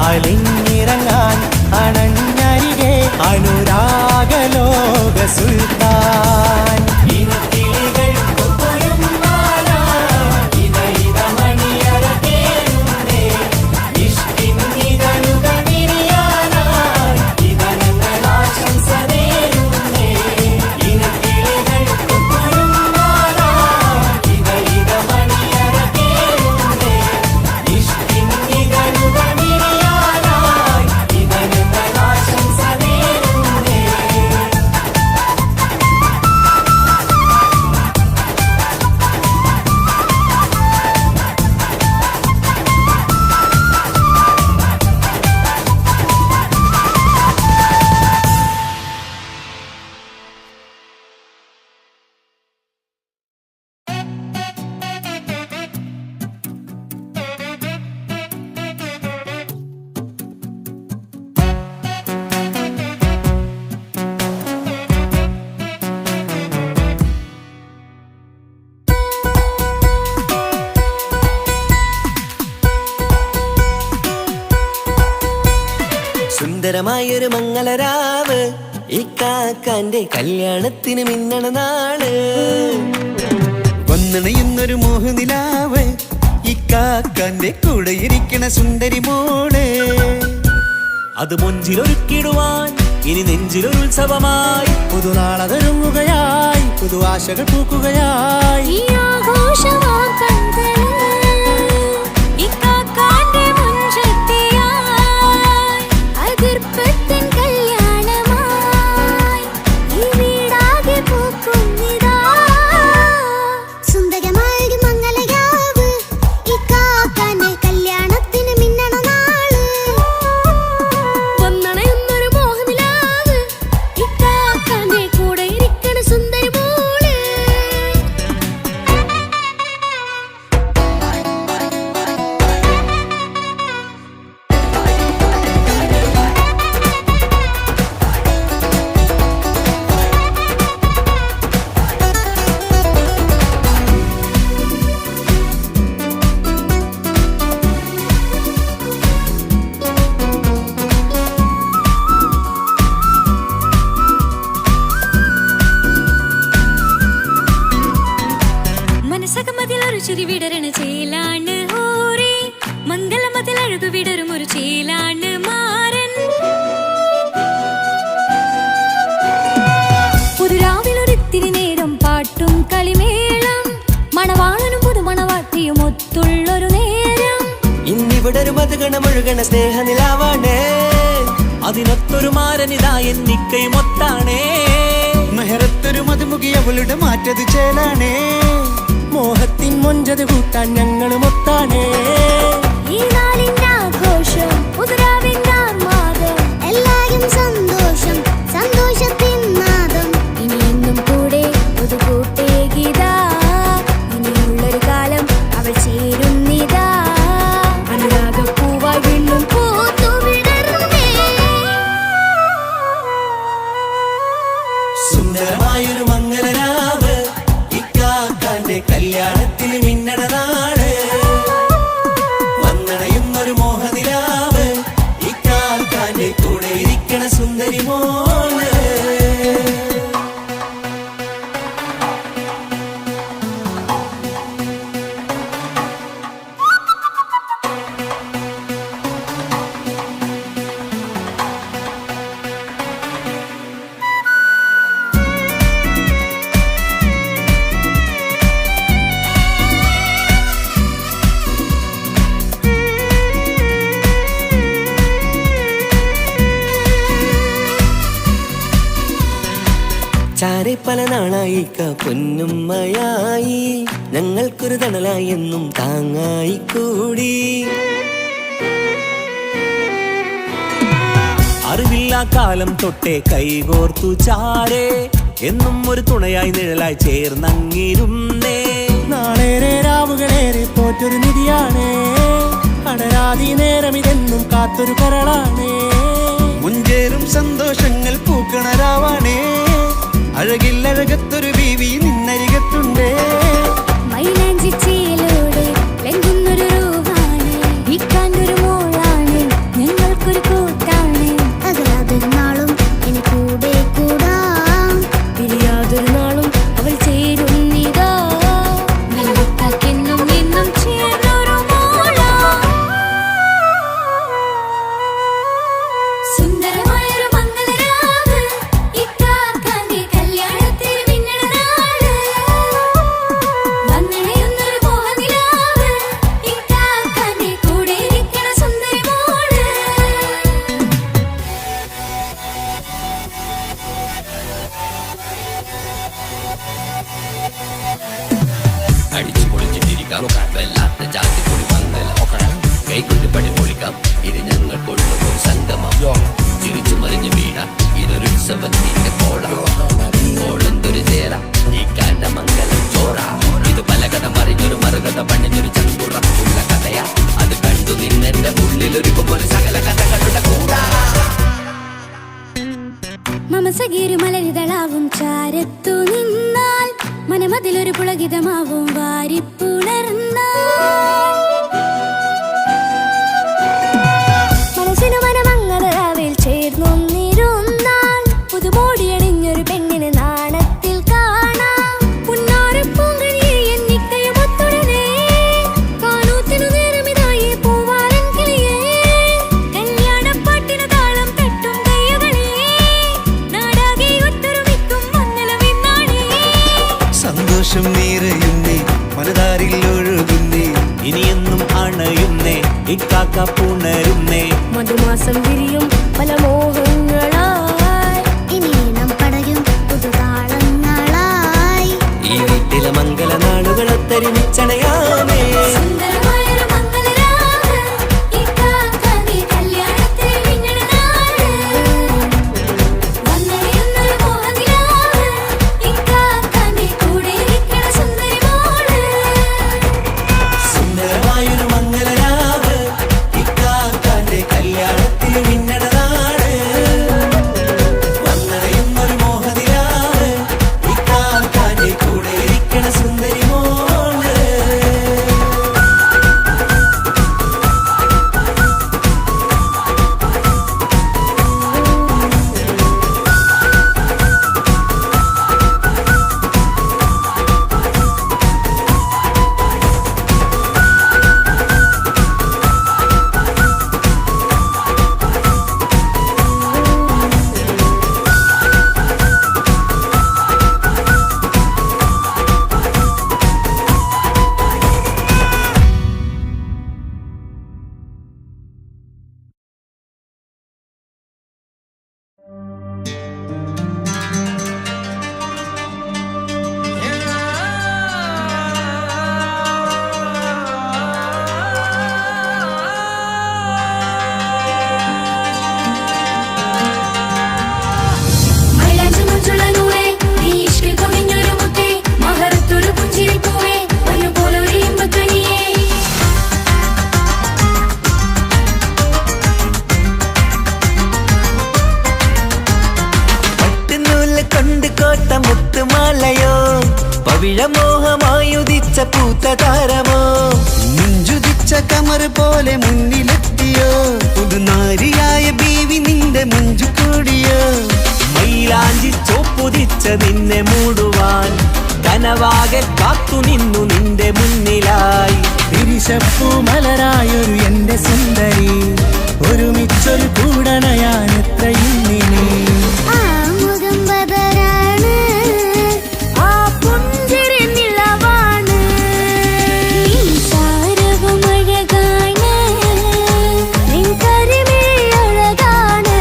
അലിഞ്ഞിറങ്ങാൻ അണഞ്ഞരികെ അനുരാഗലോക സുൽത്താൻ. സുന്ദരമായൊരു മംഗളരാവ് ഇക്കാക്കാന്റെ കല്യാണത്തിന് മിന്നണ നാള്. വന്നണയുന്നൊരു മോഹനിലാവ് ഇക്കാക്കാന്റെ കൂടെ ഇരിക്കണ സുന്ദരി മോള്. അത് മൊഞ്ചിലൊരുക്കിടുവാൻ ഇനി നെഞ്ചിലൊരു ഉത്സവമായി പുതുനാളതൊരുങ്ങുകയായി പുതുവാശകൾ പൂക്കുകയായി. ചിരി വിടരണ ചേലാണ് ഹോറി മംഗളമതിൽ അഴകു വിടരും ഒരു ചേലാണ് മാരൻ പുതുരാവിലൊരിത്തിരി നേരം പാട്ടും കളിമേളം മണവാളനും പുതുമണവാട്ടിയും ഒത്തുള്ളൊരു നേരം ഇന്നിവിടെ ഒരു മധുഗണമൊഴുകണ സ്നേഹനിലാവാണേ അതിനൊത്തൊരു മാരനിതാ എന്നിക്കയും ഒത്താണേ മെഹറത്തൊരു മധുമുഖി അവളുടെ മാറ്റത് ചേലാണേ മോഹത്തിൻ മൊഞ്ചത് കൂട്ടാൻ ഞങ്ങളും ഒത്താണേ ഈ നാളിന്റെ ആഘോഷം പുതുരാവിന്റെ ആർമാദം എല്ലാരും സന്തോഷം സന്തോഷത്തിൻ നാദം ഇനി എന്നും കൂടെ പുതുകൂട്ടേ ഗീതാ ഇനിയുള്ളൊരു കാലം അവൾ ചേരുന്നിതാ അനുരാഗപ്പൂവായി വീണ്ടും പൂത്തു വിടർന്നേ സുന്ദരമായൊരു മംഗളരാവ് ഇക്കാക്കാന്റെ കല്യാണത്തിന് മിന്നണ നാട് വന്നണയുന്നൊരു മോഹനിലാവ് ഇക്കാക്കാന്റെ കൂടെ ഇരിക്കണ സുന്ദരി മോള് ചാരെ പല നാളായി പൊന്നുമ്മയായി ഞങ്ങൾക്കൊരു തണലായി എന്നും താങ്ങായി കൂടി അറിവില്ലാ കാലം തൊട്ടേ കൈകോർത്തു ചാരേ എന്നും ഒരു തുണയായി നിഴലായി ചേർന്നങ്ങിരുന്നേ നാളേറെ രാവുകളേറെ പോറ്റൊരു നിധിയാണേ അടരാതി നേരം ഇതെന്നും കാത്തൊരു കരളാണേ മുഞ്ചേറും സന്തോഷങ്ങൾ പൂക്കണരാവാണേ അഴകില്ലഴകത്തൊരു ബീവി നിന്നരികത്തുണ്ടേ മൈലാഞ്ചി ചേലോടെ ലംഘുന്നൊരു രൂപാണ് ഇക്കാണ്ടൊരു മോളാണ് ഞങ്ങൾക്കൊരു കൂട്ടാണ് അകലാതൊരു നാളും ഇനി കൂടെ കൂടാം പിരിയാതൊരു നാളും അവൾ ചേരുന്നിതാ നൽകിക്കാക്കെന്നും എന്നും ചേർന്നൊരു മോളാ സുന്ദരമായൊരു മംഗളരാവ് ഇക്കാക്കാന്റെ കല്യാണത്തിന് മിന്നണ നാട് വന്നണയുന്നൊരു മോഹനിലാവ് ഇക്കാക്കാന്റെ കൂടെ ഇരിക്കണ സുന്ദരി മോള് അടിച്ചു പൊളിച്ചിട്ടിരിക്കാം വല്ലാത്ത ജാതി പൊളി മംഗലം കൈകൊണ്ട് പണി പൊളിക്കാം ഇത് ഞങ്ങൾ കൊണ്ടുപോയി സംഗമം തിരിച്ചു മറിഞ്ഞു വീണ ഇതൊരു ഉത്സവത്തിന്റെ കോളെന്തൊരു ചേര ഈ കാണ്ട മംഗലം ചോറ ഇത് പലകഥ മറിഞ്ഞൊരു മറുകഥ പണിഞ്ഞൊരു ചങ്കുറ ഉള്ള കഥയാ അത് കണ്ടു നിന്നെന്റെ ഉള്ളിലൊരുക്കുമ്പോൾ സകല കഥകളുടെ കൂടാ മമസഗീരു മലരിതളാവും ചാരത്തു നിന്നാൽ മനമതിലൊരു പുളകിതമാവും വാരിപ്പുണർന്നാൽ മനസ്സിനു മനമംഗളരാവിൽ ചേർന്നൊന്നിരുന്നാൽ പുതുമോടിയണിഞ്ഞൊരു പെണ്ണിന് നാണത്തിൽ കാണാം പുന്നാരപ്പൂങ്കണിയെ എന്നിക്കയും ഒത്തുടനെ കാനൂത്തിനു നേരമിതായി പൂവാലൻ കിളിയേ കല്യാണപ്പാട്ടിന് താളം തട്ടും കയ്യുകളെ നാടാകെ ഒത്തൊരുമിക്കും മംഗളമെന്നാണേ സന്തോഷം നിറയുന്നേ മനതാരിൽ ഒഴുകുന്നേ ഇനിയെന്നും അണയുന്നേ ഇക്കാക്ക പുണരുന്നേ മധുമാസം വിരിയും പല മോഹങ്ങളായി ഇനി നാം പടരും പുതുതാളങ്ങളായി ഈ വീട്ടിലെ മംഗളനാളുകളൊത്തരിമിച്ചണയാമേ സുന്ദരമായൊരു മംഗളരാവ് ഇക്കാക്കാന്റെ കല്യാണത്തിന് മിന്നണ നാട് വന്നണയുന്നൊരു മോഹനിലാവ് ഇക്കാക്കാന്റെ കൂടെ ഇരിക്കണ സുന്ദരി മോള് സുന്ദരമായൊരു മംഗളരാവ് ഇക്കാക്കാന്റെ കല്യാണത്തിന് മിന്നണ നാട് കോട്ട മുത്തുമാലയോ പവിഴമോഹമായുദിച്ച പൂത്ത താരമോ മുഞ്ചുദിച്ച കമർ പോലെ മുന്നിലെത്തിയോ പുതുനാരിയായ ബീവി നിന്റെ മുഞ്ചു കൂടിയോ മൈലാഞ്ചി ചോപ്പുതിച്ച നിന്നെ മൂടുവാൻ കനവാകെ കാത്തു നിന്നു നിന്റെ മുന്നിലായി തിരിശപ്പൂ മലരായൊരു എന്റെ സുന്ദരി ഒരുമിച്ചൊരു കൂടണയാൻ എത്രയും നീ ആ മുഖം ബദരാണ്, ആ പുഞ്ചിരി നിലവാണ്, നീ സാരവും അഴകാണ്, നിൻ കരിമിഴി അഴകാണ്.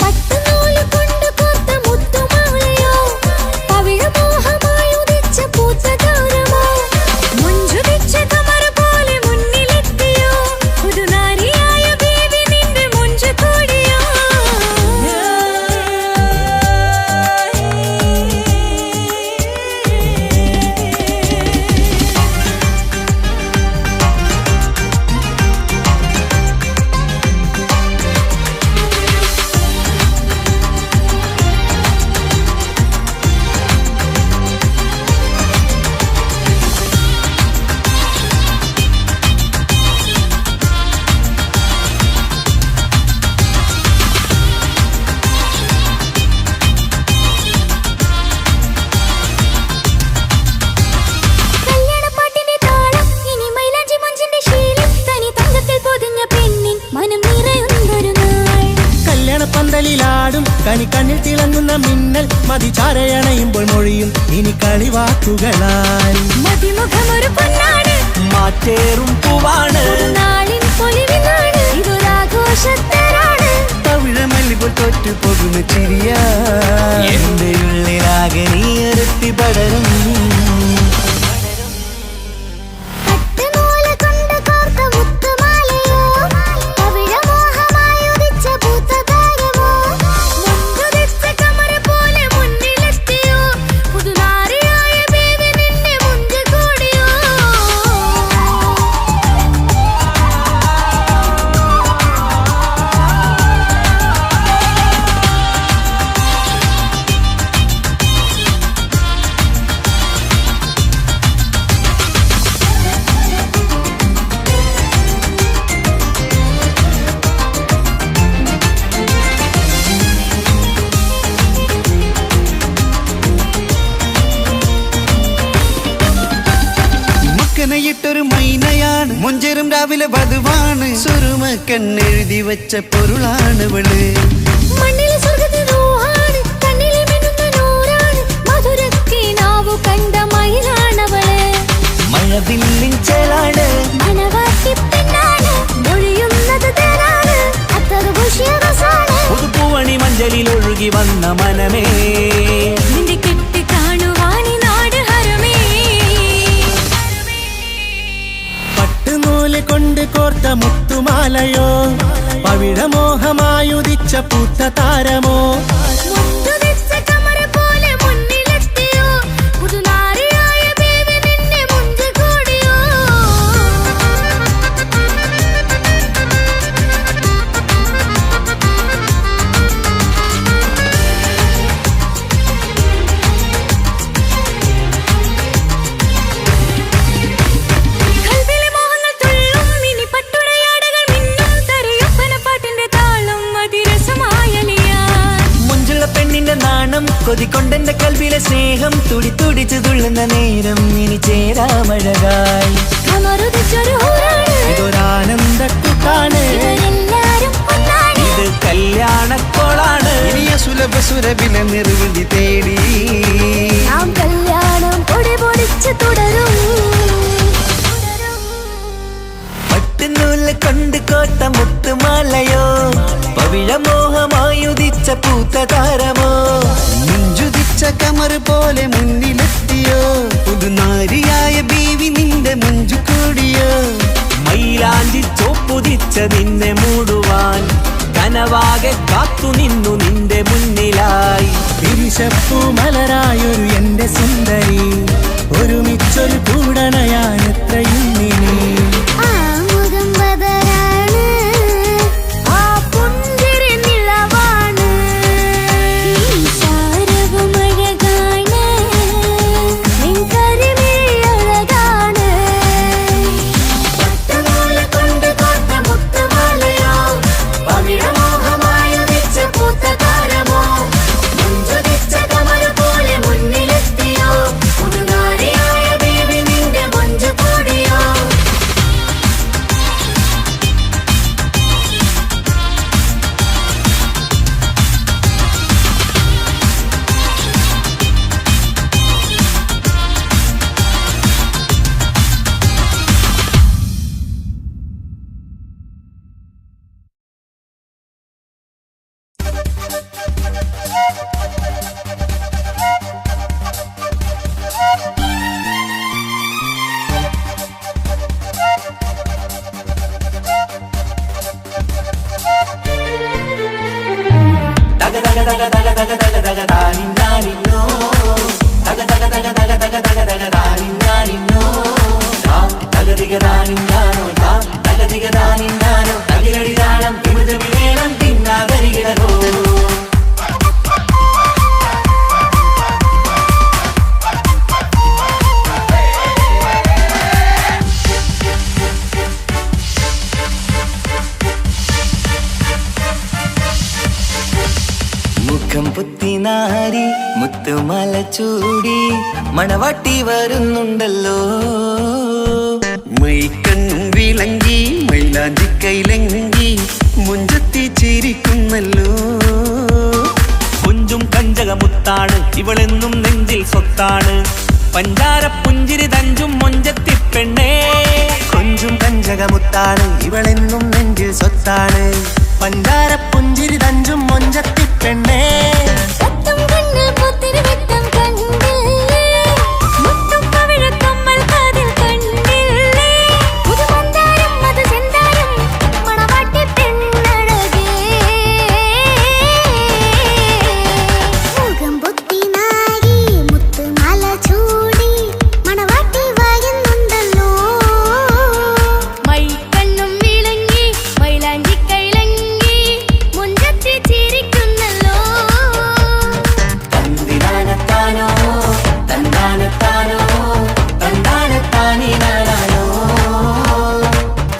പട്ടുനൂല് കൊണ്ട് കോർത്ത മുത്തുമാലയോ പവിഴമോഹമായി ഉദിച്ച പൂത്ത താരമോ മുഞ്ചുദിച്ച കമർ പോലെ മുന്നിലെത്തിയോ പുതുനാരിയായ ബേബി നിന്റെ മുഞ്ചു കൂടിയോ. കല്യാണപ്പാട്ടിന്റെ താളം ഇനി മൈലാഞ്ചി മഞ്ചിന്റെ ശീലം തനി തങ്കത്തിൽ പൊതിഞ്ഞ പെണ്ണിൻ മനം നിറയുന്നൊരു നാൾ. കല്യാണപ്പന്തലിലാടും കണി കണ്ണിൽ തിളങ്ങുന്ന മിന്നൽ മതിചാരയണയുമ്പോൾ മൊഴിയും ഇനി കളിവാക്കുകളാൽ മതിമുഖമൊരു പൊന്നാണ്, മാറ്റേറും പൂവാണ് ഒരു നാളിൻ പൊലിവിനാണ്, ഇതൊരാഘോഷത്തരാണ്. പവിഴമല്ലിപ്പോൾ തോറ്റു പോകുന്ന ചിരിയാ എന്റെ ഉള്ളിലാകെ നീ ഒരുത്തി പടരും പട്ടുനൂല് കൊണ്ട് കോർത്ത മുത്തുമാലയോ പവിഴമോഹമായി ഉദിച്ച പൂത്ത താരമോ മുഞ്ചുദിച്ച കമർ പോലെ മുന്നിലെത്തിയോ പുതുനാരിയായ ബേബി നിന്റെ മുഞ്ചു കൂടിയോ. മക്കനയിട്ടൊരു മൈനയാണ് മൊഞ്ചേരും രാവിലെ വധുവാണ് സുറുമ കണ്ണെഴുതി വെച്ച പൊരുളാണിവള് മണ്ണിലെ സ്വർഗ്ഗത്തിൽ റൂഹാണ്, കണ്ണിലെ മിന്നുന്ന നൂറാണ്, മധുരക്കിനാവു കണ്ട മയിലാണവള്. മഴവില്ലിൻ ചേലാണ് മണവാട്ടി പെണ്ണാണ്, മൊഴിയുന്നത് തേനാണ്, അത്തറുപുഷ്യരസാണ്. പുതുപ്പൂവണി മഞ്ചലിൽ ഒഴുകി വന്ന മനമേ നിന്റെ കെട്ട് കാണുവാനി നാട് ഹരമേ. പട്ടുനൂല് കൊണ്ട് കോർത്ത മുത്തുമാലയോ പവിഴമോഹമായുദിച്ച പൂത്ത താരമോ മുഞ്ചുദിച്ച കമർ പോലെ മുന്നിലെത്തിയോ പുതുനാരിയായ ബേബി നിന്റെ മുഞ്ചു കൂടിയോ. കൽവിലെ മോഹങ്ങൾ തുള്ളും ഇനി പട്ടുടയാടകൾ മിന്നും തരയൊപ്പനപ്പാട്ടിന്റെ താളം അതിരസമായലിയാൻ. മുഞ്ചുള്ള പെണ്ണിന്റെ നാണം കൊതിക്കൊണ്ടെന്റെ കൽവിലെ സ്നേഹം തുടി തുടിച്ചു തുള്ളുന്ന നേരം ഇനി ചേരാമഴകായി കമറുദിച്ചൊരു ഹൂറാണ്, ഇതൊരാനന്ദക്കുട്ടാണ് ഇവരെല്ലാരും ഒന്നാണ്. ഇത് കല്യാണക്കോളാണ് ഇനിയ സുലഭ സുരഭില നിർവൃതി തേടി നാം കല്യാണം പൊടി പൊടിച്ച് തുടരും. പട്ടുനൂല് കൊണ്ട് കോട്ട മുത്തുമാലയോ പവിഴമോഹമായുദിച്ച പൂത്ത താരമോ മുഞ്ചുദിച്ച കമർ പോലെ മുന്നിലെത്തിയോ പുതുനാരിയായ ബീവി നിന്റെ മുഞ്ചു കൂടിയോ മൈലാഞ്ചി ചോപ്പുതിച്ച നിന്നെ മൂടുവാൻ കനവാകെ കാത്തു നിന്നു നിന്റെ മുന്നിലായി തിരിശപ്പൂ മലരായൊരു എന്റെ സുന്ദരി ഒരുമിച്ചൊരു കൂടണയാൻ എത്രയും നീ ആ മുഖം ബദരാണ്, ആ പുഞ്ചിരി നിലവാണ്, നീ സാര തക താനിന്നാനിന്നോ തക തക തക തക തക തക തക താനിന്നാനിന്നോ തകതിക താനിന്നാനോ തകതിക താനിന്നാനോ തകിലടി താളം വിമുതമി വേണം തിന്നാതരികിടോ മുഖം പുത്തിനാരി മുത്തുമല ചൂടി മണവാട്ടി വരുന്നുണ്ടല്ലോ മൈക്കണ്ണും വിളങ്ങി മൈലാഞ്ചി കൈലങ്ങി മുഞ്ചത്തി ചിരിക്കുന്നല്ലോ കുഞ്ചും കഞ്ചകമുത്താണ് ഇവളെന്നും നെഞ്ചിൽ സ്വത്താണ് പഞ്ചാര പുഞ്ചിരി തഞ്ചും മൊഞ്ചത്തി പെണ്ണേ കൊഞ്ചും കഞ്ചകമുത്താണ് ഇവളെന്നും നെഞ്ചിൽ സ്വത്താണ് പഞ്ചാര പുഞ്ചിരി തഞ്ചും മൊഞ്ചത്തി പെണ്ണേ സത്തം കണ്ണിൽ പുത്തിരി വെട്ടം കണ്ടില്ലേ മുത്തും പവിഴക്കമ്മൽ കാതിൽ കണ്ടില്ലേ പുതുമന്ദാരം അത് ചെന്താരം മണവാട്ടി പെണ്ണഴകേ മുഖം പൊത്തി നാരി മുത്തുമാല ചൂടി മണവാട്ടി വായുന്നുണ്ടല്ലോ മൈക്കണ്ണും വിളങ്ങി മൈലാഞ്ചി കൈലങ്ങി മുഞ്ചത്തി ചിരിക്കുന്നല്ലോ തന്തിനാനത്താനോ തന്താനത്താനോ തന്താനത്താനിനാനോ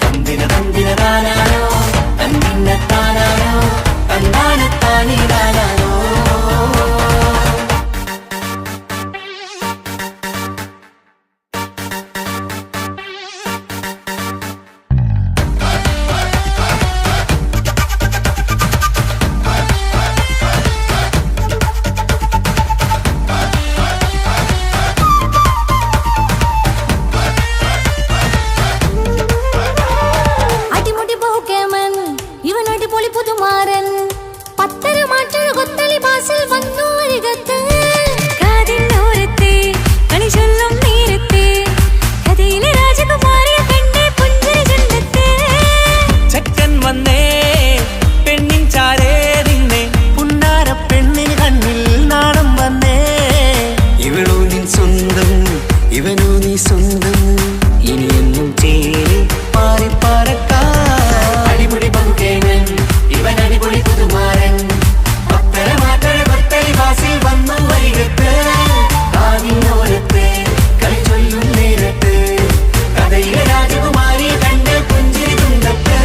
തന്തിന തന്തിനതാനാനോ തന്നിന്നത്താനാനോ തന്താനത്താനിനാനോ അടിമുടി പോകേമൻ ഇവൻ അടിപൊളി പുതുമാരൻ പത്തര മാറ്റൊരു കൊത്തളി ബാസിൽ വന്നു അരികത്ത് കാതിന്നോരത്തെ കളി ചൊല്ലും നേരത്തെ കഥയിലെ രാജകുമാരിയെ പെണ്ണെ പുഞ്ചിരി ചുണ്ടത്തെ ചെക്കൻ വന്നേ പെണ്ണിൻ ചാരേ നിന്നെ പുന്നാര പെണ്ണിന് കണ്ണിൽ നാണം വന്നേ ഇവളോ നിൻ സ്വന്തം ഇവനോ നീ സ്വന്തം ഇനിയെന്നും ചേരി മാറി പറക്കാം അടിപൊളി പങ്കുകേനൻ ഇവൻ അടിപൊളി പുതുമാരൻ പത്തര മാറ്റഴ കൊത്തളി ബാസിൽ വന്നു വരികത്ത് ആദിനോരത്ത് കളി ചൊല്ലും നേരത്ത് കഥയിലെ രാജകുമാരി കണ്ട് പുഞ്ചിരി തുണ്ടത്ത്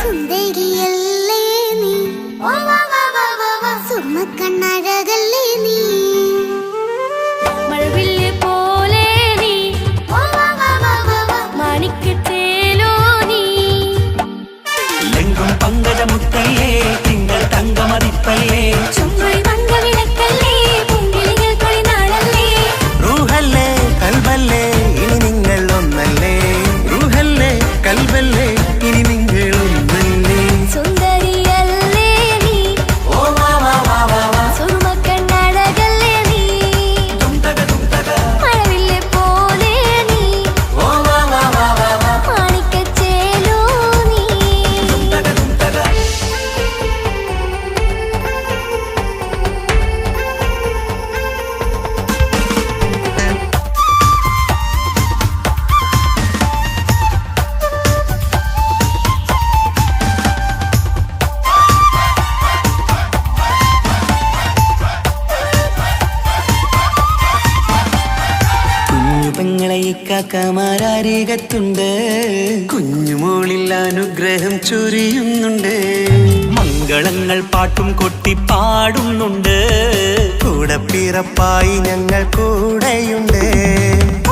സുന്ദരിയല്ലേ നീ സുർമ്മക്കണ്ണഴകല്ലേ നീ മഴവില്ല് പോലെ നീ മാണിക്കത്തേലോ നീ ലെങ്കും പങ്കജമുത്തല്ലേ തിങ്കൾ തങ്കമതിപ്പല്ലേ ചുങ്കുഴി മങ്കവിളക്കല്ലേ പൂങ്കിളികൾ തൊഴിനാളല്ലേ റൂഹല്ലേ കൽബല്ലേ ഇനി നിങ്ങൾ ഒന്നല്ലേ റൂഹല്ലേ കൽബല്ലേ ഇനി നിങ്ങളൊന്നല്ലേ സുന്ദരിയല്ലേ നീ സുർമ്മക്കണ്ണഴകല്ലേ നീ മഴവില്ല് പോലെ നീ മാണിക്കച്ചേലോ നീ കുഞ്ഞു പെങ്ങളെ ഇക്കാക്കമാരരികത്തുണ്ട് കുഞ്ഞുമോളിൽ അനുഗ്രഹം ചൊരിയുന്നുണ്ട് മംഗളങ്ങൾ പാട്ടും കൊട്ടി പാടുന്നുണ്ട് കൂടെ പിറപ്പായി ഞങ്ങൾ കൂടെയുണ്ട്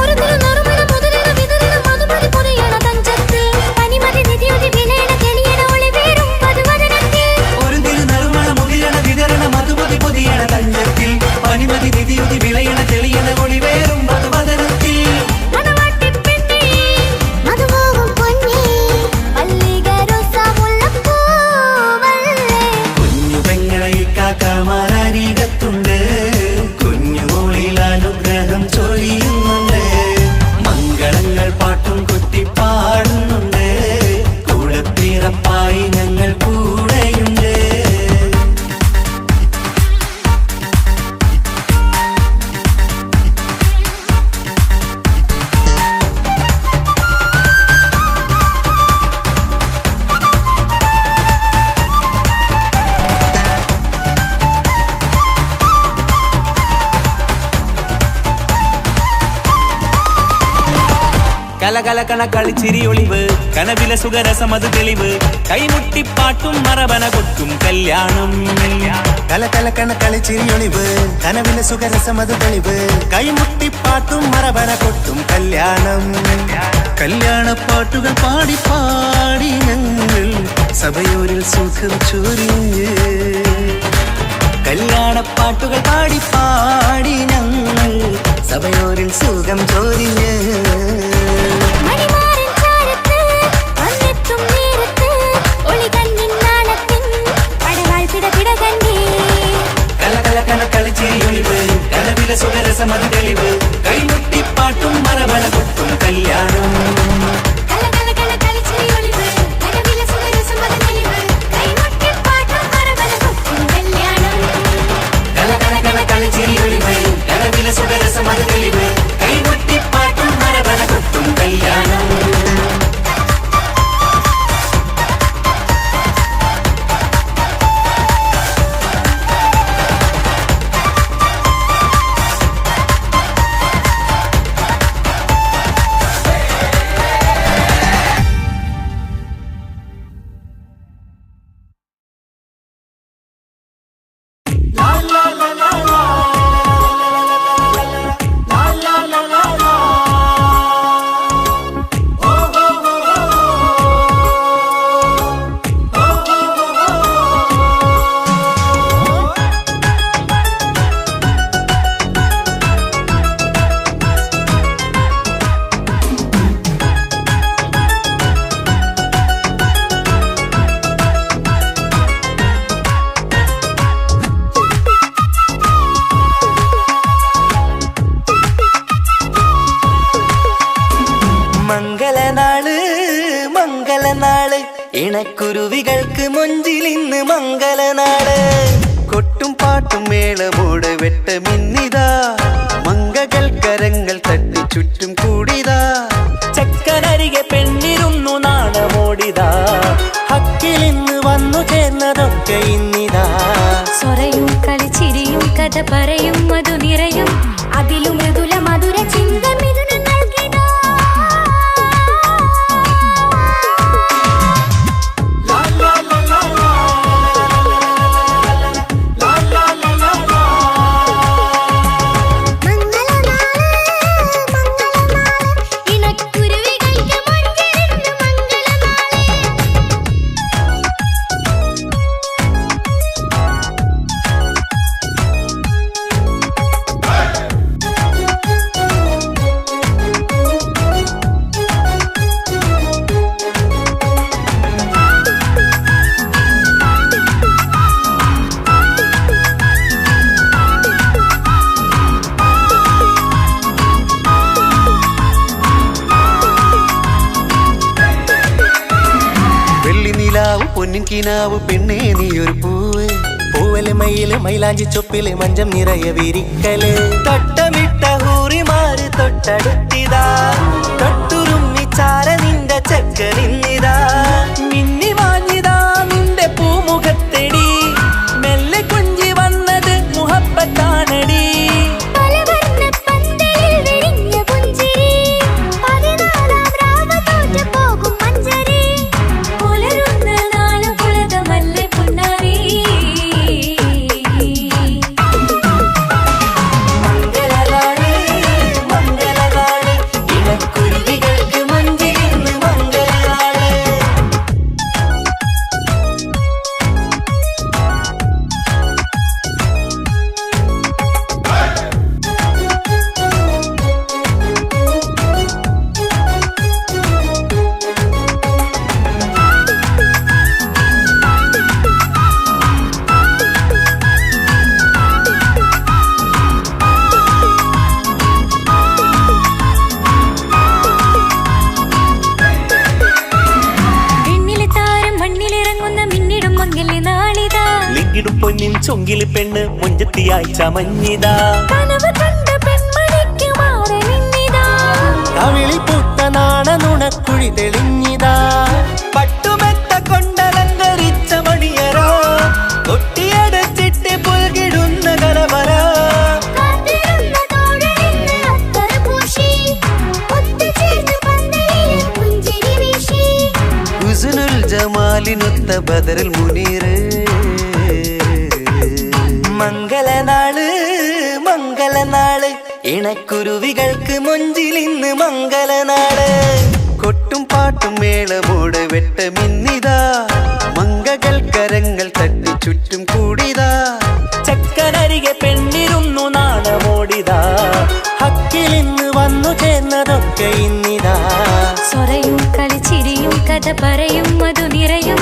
ഒരു തിരുനറുമണ മുതലിന വിതറിന മധുമതി പൊതിയണ തഞ്ചത്തിൽ പനിമതി നിധിയുതി വിലയണ തെളിയണ ഒളിവേറും പതുവദനത്തിൽ ഒരു തിരുനറുമണ മുകിലണ വിതരണ മധുമതി പൊതിയണ തഞ്ചത്തിൽ പനിമതി നിധിയുതി വിളയണ തെളിയണ ഒളിവേറും മധുവദനത്തിൽ കലകലകണ കളിച്ചിരി ഒളിവ് കനവില സുഖരസമത് തെളിവ് കൈമുട്ടിപ്പാട്ടും മറവന കൊട്ടും കല്യാണം കലകലകണ കളിച്ചിരി ഒളിവ് കനവില സുഖരസമത് തെളിവ് കൈമുട്ടിപ്പാട്ടും മറവന കൊട്ടും കല്യാണം കല്യാണപ്പാട്ടുകൾ പാടി പാടി ഞങ്ങൾ സഭയോരിൽ സുഖം ചൊരിഞ്ഞ് കല്യാണപ്പാട്ടുകൾ പാടി പാടി ഞങ്ങൾ സഭയോരിൽ സുഖം ചോരിഞ്ഞ് മണിമാരൻ ചാരത്ത് വന്നെത്തും നേരത്ത് ഒളികണ്ണിൻ നാണത്തിൻ പടവാൾ പിടപിട കണ്ടേ കലകലകണ കളിച്ചിരി ഒളിവ് കനവില സുഖരസമത് തെളിവ് കൈമുട്ടിപ്പാട്ടും മറവന കൊട്ടും കല്യാണം കലകലകണ കളിച്ചിരി ഒളിവ് കനവിലെ സുഖരസമത് തെളിവ് കൈമുട്ടിപ്പാട്ടും മറവന കൊട്ടും കല്യാണം കലകലകണ കളിച്ചിരി ഒളിവ് കനവില സുഖരസമത് തെളിവ് കൈമുട്ടിപ്പാട്ടും മറവന കൊട്ടും കല്യാണം മംഗളനാള് മംഗളനാള് ഇണക്കുരുവികൾക്ക് മൊഞ്ചിലിന്ന് മംഗളനാള് കൊട്ടും പാട്ടും മേളമോടെ വെട്ടമിന്നിതാ മംഗകൾ കരങ്ങൾ തട്ടി ചുറ്റും കൂടിതാ ചക്കനരികെ പെണ്ണിരുന്നു നാണമോടിതാ ഹക്കിലിന്ന് വന്നു ചേർന്നതൊക്കെ ഇന്നിതാ സ്വരയും കളിച്ചിരിയും കഥ പറയും മധു നിറയും അതിലും മൃദുല മധുര ചിന്ത മിഥുന നൽകിടാ ഇണക്കുരുവികൾക്ക് മൊഞ്ചിലിന്ന് മംഗളനാള് വെള്ളി നിലാവ് പൊന്നിൻ കിനാവ് പെണ്ണേ നീയൊരു പൂവ് പൂവല് മയില് മൈലാഞ്ചി ചൊപ്പില് മഞ്ചം നിറയെ വിരിക്കല് തട്ടമിട്ട ഹൂറിമാര് തൊട്ടടുത്തിതാ തൊട്ടുരുമ്മി ചാര നിന്റെ ചക്കനിന്നിതാ മിന്നി മാഞ്ഞിതാ നിന്റെ പൂമുഖത്തെടി മെല്ലെ കുഞ്ചി വന്നത് മുഹബത്താണടി പലവർണ്ണ പന്തലിൽ വിരിഞ്ഞ പുഞ്ചിരി 14 രാവ് തോറ്റു പോകും മഞ്ചരി പുലരുന്ന നാള് പുലകമല്ലേ പുന്നാരി മംഗളനാള് മംഗളനാള് ഇണക്കുരുവികൾക്ക് മഞ്ചിലിന്ന് മംഗളനാള് വിണ്ണിലെ താരം മണ്ണിലിറങ്ങുന്ന മിന്നിടും മംഗല്യ നാളിതാ ലിങ്കിടും പൊന്നിൻ ചൊങ്കില് പെണ്ണ് മുഞ്ചത്തിയായി ചമഞ്ഞിതാ കനവ് കണ്ട പെൺമണിക്ക് മാറി നിന്നിതാ കവിളിൽ പൂത്ത നാണ നുണക്കുഴി തെളിഞ്ഞിതാ പട്ടുമെത്ത കൊണ്ടലങ്കരിച്ച മണിയറ കൊട്ടിയടച്ചിട്ട് പുൽകിടുന്ന കലവറ കാത്തിരുന്ന തോഴലിന്ന് അത്തർ പൂശി ഒത്തുചേർന്ന് പന്തലിൽ കല്ലിനൊത്ത ബദറിൽ മുനീറ് മംഗളനാള് മംഗളനാള് ഇണക്കുരുവികൾക്ക് മൊഞ്ചിലിന്ന് മംഗളനാള് കൊട്ടും പാട്ടും മേളമോട് വെട്ടമിന്നിതാ മംഗകൾ കരങ്ങൾ തട്ടി ചുറ്റും കൂടിതാ ചക്കനരികെ പെണ്ണിരുന്നു നാണമോടിതാ ഹക്കിലിന്ന് വന്നു ചേർന്നതൊക്കെ ഇന്നിതാ സ്വറയും കളിച്ചിരിയും കഥ പറയും മധു നിറയും